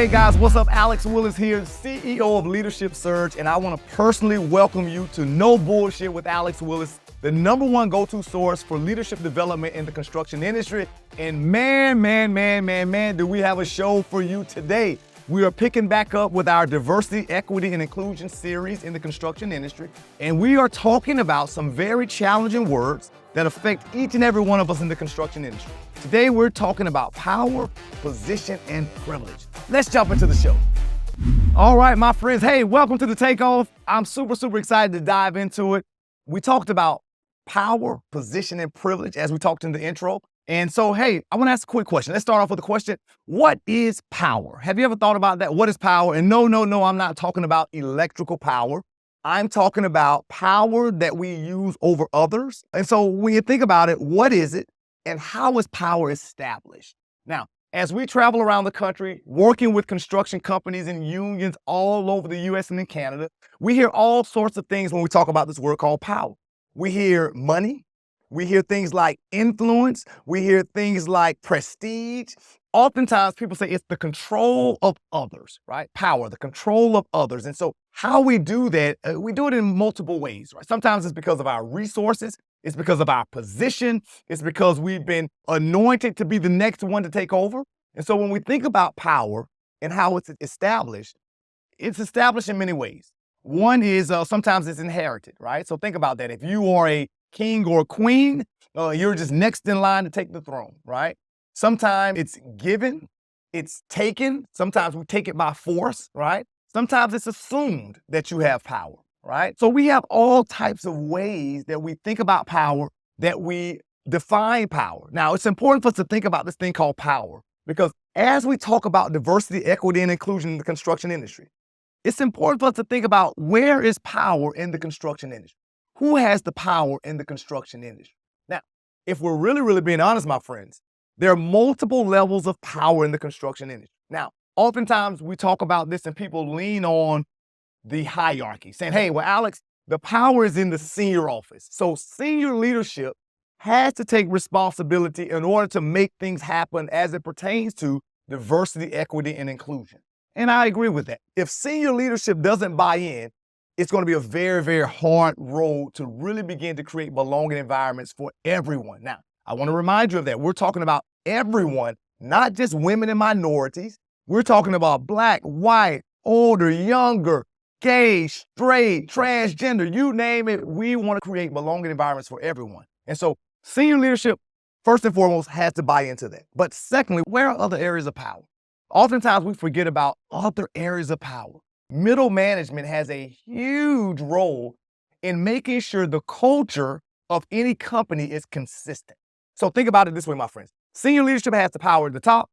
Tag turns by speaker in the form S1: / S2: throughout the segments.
S1: Hey guys, what's up? Alex Willis here, CEO of Leadership Surge, and I want to personally welcome you to No Bullshit with Alex Willis, the #1 go-to source for leadership development in the construction industry. And man, do we have a show for you today. We are picking back up with our diversity, equity, and inclusion series in the construction industry, and we are talking about some very challenging words that affect each and every one of us in the construction industry. Today, we're talking about power, position, and privilege. Let's jump into the show. All right, my friends. Hey, welcome to the Takeoff. I'm super excited to dive into it. We talked about power, position, and privilege as we talked in the intro. And so, hey, I want to ask a quick question. Let's start off with a question. What is power? Have you ever thought about that? What is power? And no, I'm not talking about electrical power. I'm talking about power that we use over others. And so when you think about it, what is it and how is power established? Now, as we travel around the country, working with construction companies and unions all over the US and in Canada, we hear all sorts of things when we talk about this word called power. We hear money. We hear things like influence. We hear things like prestige. Oftentimes people say it's the control of others, right? Power, the control of others. And so how we do that, we do it in multiple ways, right? Sometimes it's because of our resources. It's because of our position. It's because we've been anointed to be the next one to take over. And so when we think about power and how it's established in many ways. One is sometimes it's inherited, right? So think about that. If you are a king or a queen, you're just next in line to take the throne, right? Sometimes it's given, it's taken. Sometimes we take it by force, right? Sometimes it's assumed that you have power, right? So we have all types of ways that we think about power, that we define power. Now, it's important for us to think about this thing called power, because as we talk about diversity, equity, and inclusion in the construction industry, it's important for us to think about where is power in the construction industry? Who has the power in the construction industry? Now, if we're really being honest, my friends, there are multiple levels of power in the construction industry. Now, oftentimes we talk about this and people lean on the hierarchy, saying, hey, well, Alex, the power is in the senior office. So senior leadership has to take responsibility in order to make things happen as it pertains to diversity, equity, and inclusion. And I agree with that. If senior leadership doesn't buy in, it's going to be a very hard road to really begin to create belonging environments for everyone. Now, I want to remind you of that. We're talking about everyone, not just women and minorities. We're talking about Black, white, older, younger, gay, straight, transgender, you name it. We want to create belonging environments for everyone. And so senior leadership, first and foremost, has to buy into that. But secondly, where are other areas of power? Oftentimes we forget about other areas of power. Middle management has a huge role in making sure the culture of any company is consistent. So think about it this way, my friends. Senior leadership has the power at the top.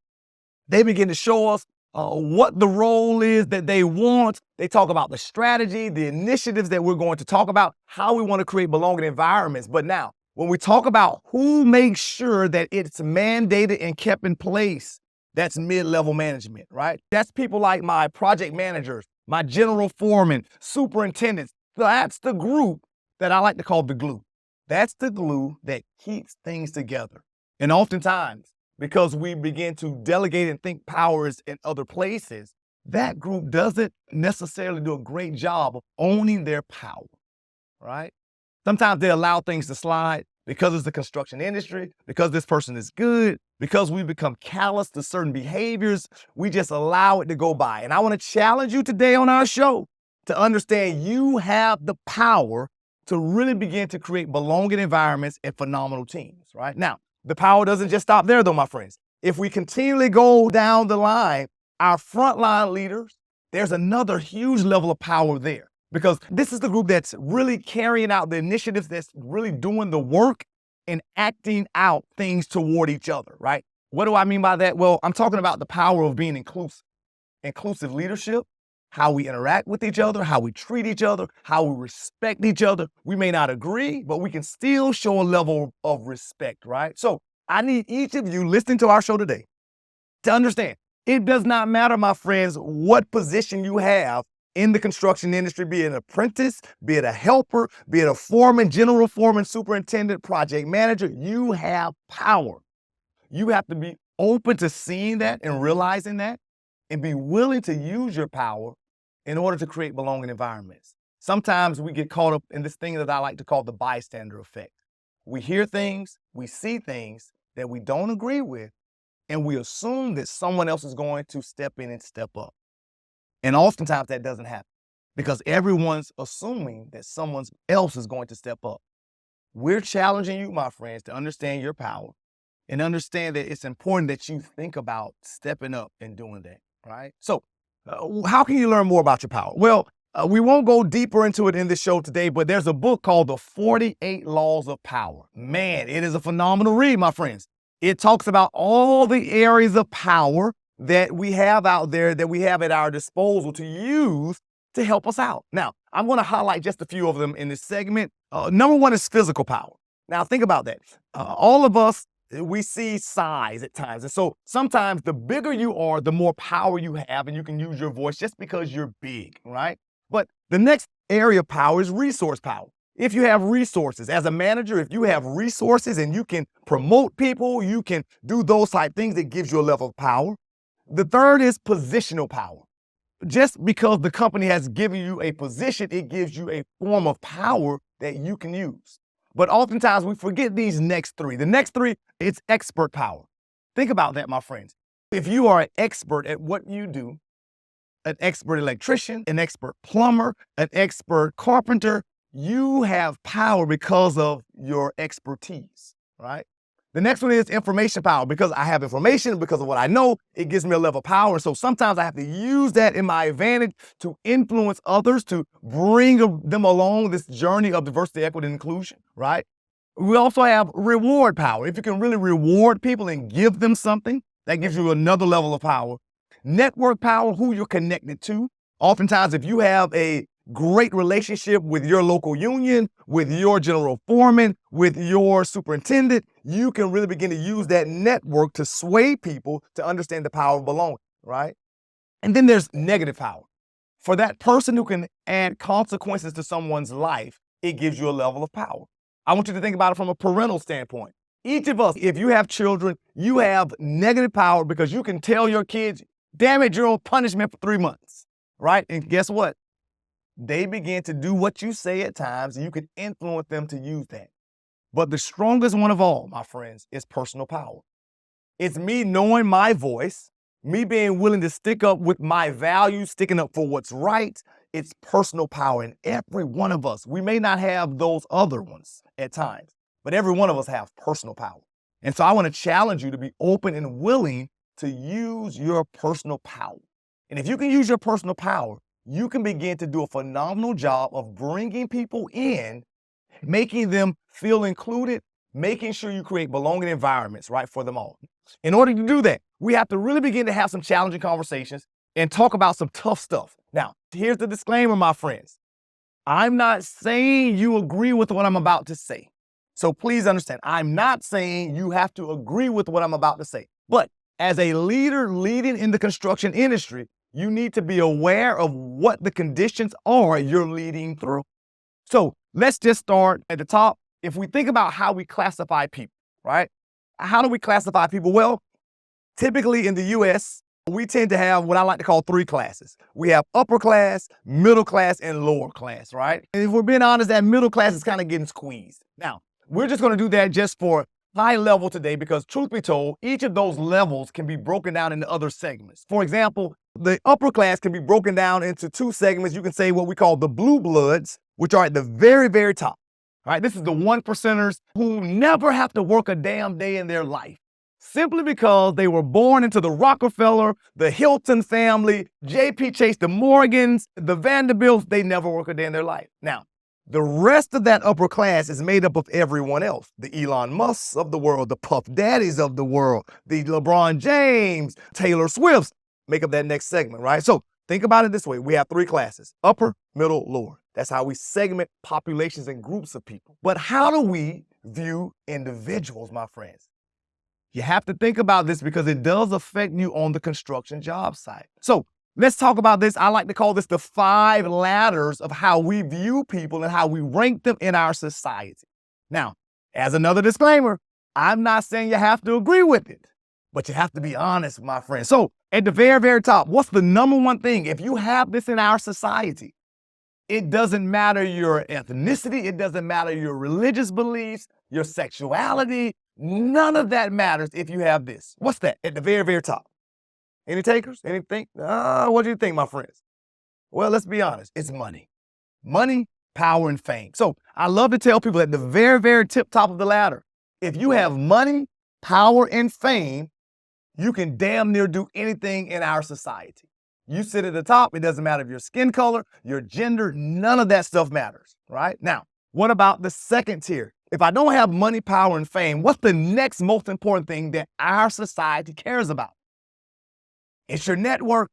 S1: They begin to show us what the role is that they want. They talk about the strategy, the initiatives that we're going to talk about, how we want to create belonging environments. But now, when we talk about who makes sure that it's mandated and kept in place, that's mid-level management, right? That's people like my project managers, my general foreman, superintendents. That's the group that I like to call the glue. That's the glue that keeps things together. And oftentimes, because we begin to delegate and think power is in other places, that group doesn't necessarily do a great job of owning their power, right? Sometimes they allow things to slide because it's the construction industry, because this person is good, because we become callous to certain behaviors, we just allow it to go by. And I want to challenge you today on our show to understand you have the power to really begin to create belonging environments and phenomenal teams, right? Now, the power doesn't just stop there though, my friends. If we continually go down the line, our frontline leaders, there's another huge level of power there, because this is the group that's really carrying out the initiatives, that's really doing the work and acting out things toward each other, right? What do I mean by that? Well, I'm talking about the power of being inclusive. Inclusive leadership, how we interact with each other, how we treat each other, how we respect each other. We may not agree, but we can still show a level of respect, right? So I need each of you listening to our show today to understand, it does not matter, my friends, what position you have in the construction industry, be it an apprentice, be it a helper, be it a foreman, general foreman, superintendent, project manager, you have power. You have to be open to seeing that and realizing that, and be willing to use your power in order to create belonging environments. Sometimes we get caught up in this thing that I like to call the bystander effect. We hear things, we see things that we don't agree with, and we assume that someone else is going to step in and step up. And oftentimes that doesn't happen because everyone's assuming that someone else is going to step up. We're challenging you, my friends, to understand your power and understand that it's important that you think about stepping up and doing that, right? So how can you learn more about your power? Well, we won't go deeper into it in this show today, but there's a book called The 48 Laws of Power. Man, it is a phenomenal read, my friends. It talks about all the areas of power that we have out there, that we have at our disposal to use to help us out. Now, I'm going to highlight just a few of them in this segment. Number one is physical power. Now, think about that. All of us, we see size at times. And so sometimes the bigger you are, the more power you have, and you can use your voice just because you're big, right? But the next area of power is resource power. If you have resources, as a manager, if you have resources and you can promote people, you can do those type things, it gives you a level of power. The third is positional power. Just because the company has given you a position, it gives you a form of power that you can use. But oftentimes we forget these next three. The next three, it's expert power. Think about that, my friends. If you are an expert at what you do, an expert electrician, an expert plumber, an expert carpenter, you have power because of your expertise, right? The next one is information power. Because I have information, because of what I know, it gives me a level of power. So sometimes I have to use that in my advantage to influence others, to bring them along this journey of diversity, equity, and inclusion, right? We also have reward power. If you can really reward people and give them something, that gives you another level of power. Network power, who you're connected to. Oftentimes, if you have a great relationship with your local union, with your general foreman, with your superintendent, you can really begin to use that network to sway people to understand the power of belonging, right? And then there's negative power. For that person who can add consequences to someone's life, it gives you a level of power. I want you to think about it from a parental standpoint. Each of us, if you have children, you have negative power because you can tell your kids, damn it, you're on punishment for 3 months, right? And guess what? They begin to do what you say at times, and you can influence them to use that. But the strongest one of all, my friends, is personal power. It's me knowing my voice, me being willing to stick up with my values, sticking up for what's right. It's personal power. And every one of us, we may not have those other ones at times, but every one of us have personal power. And so I want to challenge you to be open and willing to use your personal power. And if you can use your personal power, you can begin to do a phenomenal job of bringing people in, making them feel included, making sure you create belonging environments, right, for them all. In order to do that, we have to really begin to have some challenging conversations and talk about some tough stuff. Now, here's the disclaimer, my friends. I'm not saying you agree with what I'm about to say. So please understand, I'm not saying you have to agree with what I'm about to say. But as a leader leading in the construction industry, you need to be aware of what the conditions are you're leading through. So let's just start at the top. If we think about how we classify people, right? How do we classify people? Well, typically in the U.S., we tend to have what I like to call 3 classes. We have upper class, middle class, and lower class, right? And if we're being honest, that middle class is kind of getting squeezed. Now, we're just going to do that just for high level today because truth be told, each of those levels can be broken down into other segments. For example, the upper class can be broken down into 2 segments. You can say what we call the blue bloods, which are at the very, very top. All right, this is the 1%ers who never have to work a damn day in their life simply because they were born into the Rockefeller, the Hilton family, J.P. Chase, the Morgans, the Vanderbilts. They never work a day in their life. Now, the rest of that upper class is made up of everyone else. The Elon Musks of the world, the Puff Daddies of the world, the LeBron James, Taylor Swifts make up that next segment, right? So think about it this way. We have 3 classes, upper, middle, lower. That's how we segment populations and groups of people. But how do we view individuals, my friends? You have to think about this because it does affect you on the construction job site. So let's talk about this. I like to call this the 5 ladders of how we view people and how we rank them in our society. Now, as another disclaimer, I'm not saying you have to agree with it. but you have to be honest, my friend. So at the very, very top, what's the number one thing? If you have this in our society, it doesn't matter your ethnicity. It doesn't matter your religious beliefs, your sexuality. None of that matters if you have this. What's that at the very, very top? Any takers? Anything? What do you think, my friends? Well, let's be honest. It's money. Money, power, and fame. So I love to tell people at the very, very top of the ladder, if you have money, power, and fame, you can damn near do anything in our society. You sit at the top, it doesn't matter if your skin color, your gender, none of that stuff matters, right? Now, what about the second tier? If I don't have money, power, and fame, what's the next most important thing that our society cares about? It's your network.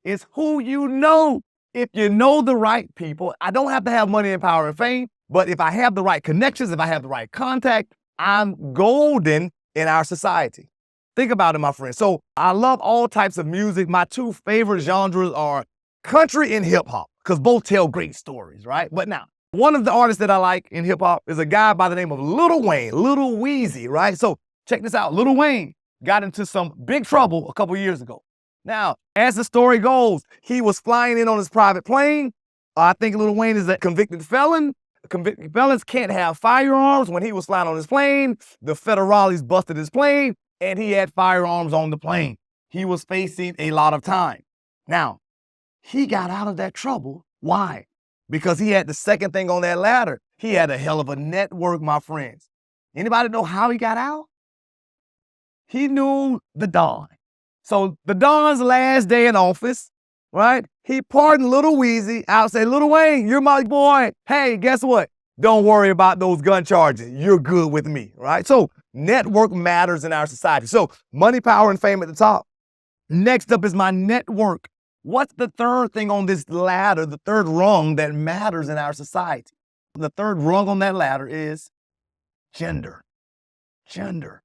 S1: It's who you know. If you know the right people, I don't have to have money and power and fame, but if I have the right connections, if I have the right contact, I'm golden in our society. Think about it, my friend. So I love all types of music. My two favorite genres are country and hip hop, because both tell great stories, right? But now, one of the artists that I like in hip hop is a guy by the name of Lil Wayne, Lil Weezy, right? So check this out. Lil Wayne got into some big trouble a couple years ago. Now, as the story goes, he was flying in on his private plane. I think Lil Wayne is a convicted felon. Convicted felons can't have firearms. When he was flying on his plane, the federales busted his plane, and he had firearms on the plane. He was facing a lot of time. Now, he got out of that trouble. Why? Because he had the second thing on that ladder. He had a hell of a network, my friends. Anybody know how he got out? He knew the Don. So the Don's last day in office, right? He pardoned Lil Weezy out, say, Lil Wayne, you're my boy. Hey, guess what? Don't worry about those gun charges. You're good with me, right? So network matters in our society. So money, power, and fame at the top. Next up is my network. What's the third thing on this ladder, the third rung that matters in our society? The third rung on that ladder is gender. Gender.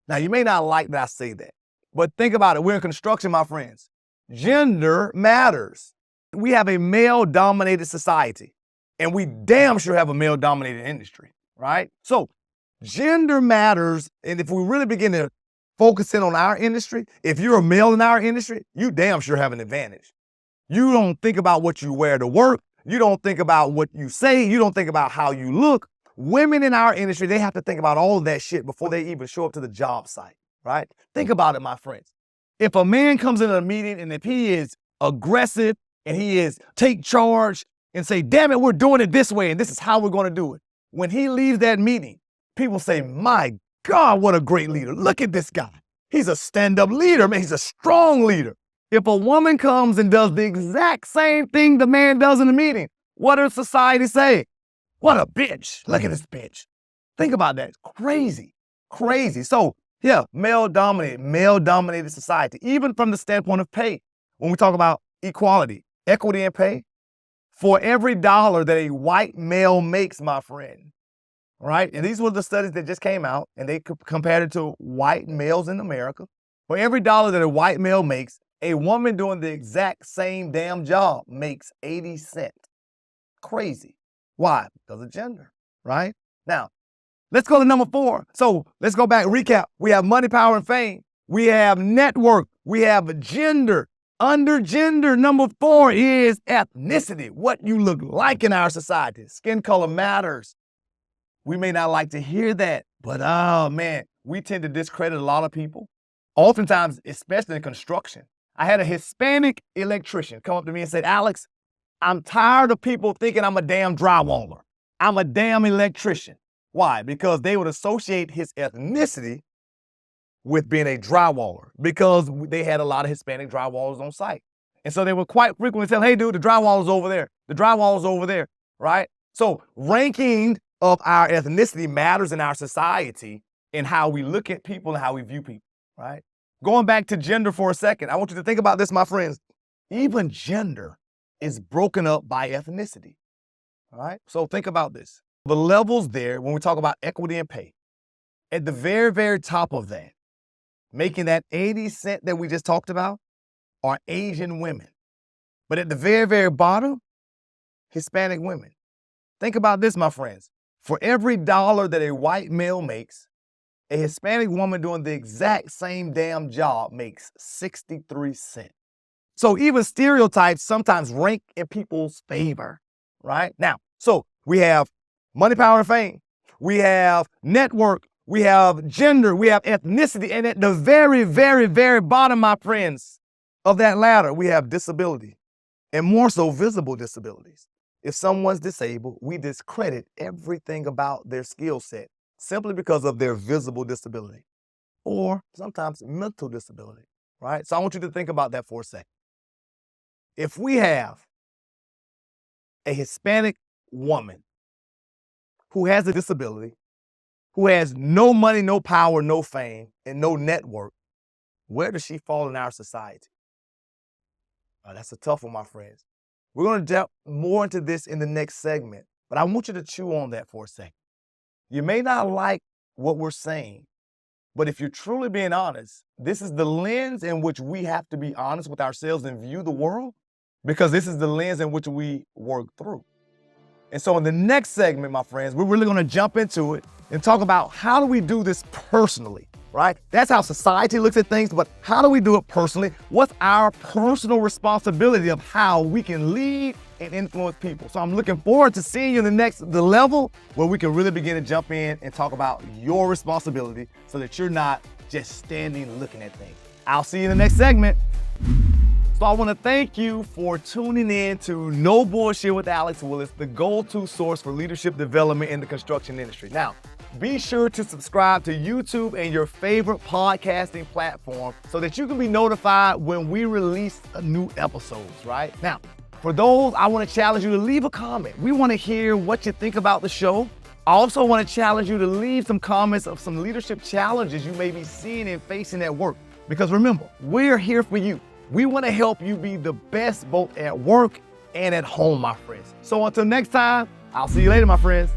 S1: Now, you may not like that I say that, but think about it. We're in construction, my friends. Gender matters. We have a male-dominated society, and we damn sure have a male-dominated industry, right? So gender matters, and if we really begin to focus in on our industry, if you're a male in our industry, you damn sure have an advantage. You don't think about what you wear to work. You don't think about what you say. You don't think about how you look. Women in our industry, they have to think about all of that shit before they even show up to the job site, right? Think about it, my friends. If a man comes into a meeting and if he is aggressive and he is take charge and say, damn it, we're doing it this way and this is how we're going to do it. When he leaves that meeting, people say, my God, what a great leader. Look at this guy. He's a stand-up leader, man. He's a strong leader. If a woman comes and does the exact same thing the man does in the meeting, what does society say? What a bitch. Look at this bitch. Think about that. Crazy, crazy. So yeah, male-dominated society, even from the standpoint of pay. When we talk about equality, equity in pay, for every dollar that a white male makes, my friend, right? And these were the studies that just came out, and they compared it to white males in America. For every dollar that a white male makes, a woman doing the exact same damn job makes 80 cents. Crazy. Why? Because of gender, right? Now, let's go to number 4. So let's go back, recap. We have money, power, and fame. We have network. We have gender. Under gender, number 4 is ethnicity, what you look like in our society. Skin color matters. We may not like to hear that, but oh man, we tend to discredit a lot of people. Oftentimes, especially in construction. I had a Hispanic electrician come up to me and said, Alex, I'm tired of people thinking I'm a damn drywaller. I'm a damn electrician. Why? Because they would associate his ethnicity with being a drywaller because they had a lot of Hispanic drywallers on site. And so they would quite frequently tell, hey, dude, the drywaller's over there. The drywaller's over there, right? So ranking of our ethnicity matters in our society in how we look at people and how we view people, right? Going back to gender for a second, I want you to think about this, my friends. Even gender is broken up by ethnicity, all right? So think about this. The levels there, when we talk about equity and pay, at the very, very top of that, making that 80 cent that we just talked about, are Asian women. But at the very, very bottom, Hispanic women. Think about this, my friends. For every dollar that a white male makes, A Hispanic woman doing the exact same damn job makes 63 cents. So even stereotypes sometimes rank in people's favor, right? Now, so we have money, power, and fame. We have network. We have gender. We have ethnicity. And at the very, very, very bottom, my friends, of that ladder, we have disability, and more so visible disabilities. If someone's disabled, we discredit everything about their skill set simply because of their visible disability or sometimes mental disability, right? So I want you to think about that for a second. If we have a Hispanic woman who has a disability, who has no money, no power, no fame, and no network, where does she fall in our society? That's a tough one, my friends. We're going to delve more into this in the next segment, but I want you to chew on that for a second. You may not like what we're saying, but if you're truly being honest, this is the lens in which we have to be honest with ourselves and view the world, because this is the lens in which we work through. And so in the next segment, my friends, we're really going to jump into it and talk about how do we do this personally, right? That's how society looks at things, but how do we do it personally? What's our personal responsibility of how we can lead and influence people? So I'm looking forward to seeing you in the level where we can really begin to jump in and talk about your responsibility so that you're not just standing looking at things. I'll see you in the next segment. So I want to thank you for tuning in to No Bullshit with Alex Willis, the go-to source for leadership development in the construction industry. Now, be sure to subscribe to YouTube and your favorite podcasting platform so that you can be notified when we release a new episodes, right? Now, for those, I want to challenge you to leave a comment. We want to hear what you think about the show. I also want to challenge you to leave some comments of some leadership challenges you may be seeing and facing at work. Because remember, we're here for you. We want to help you be the best both at work and at home, my friends. So until next time, I'll see you later, my friends.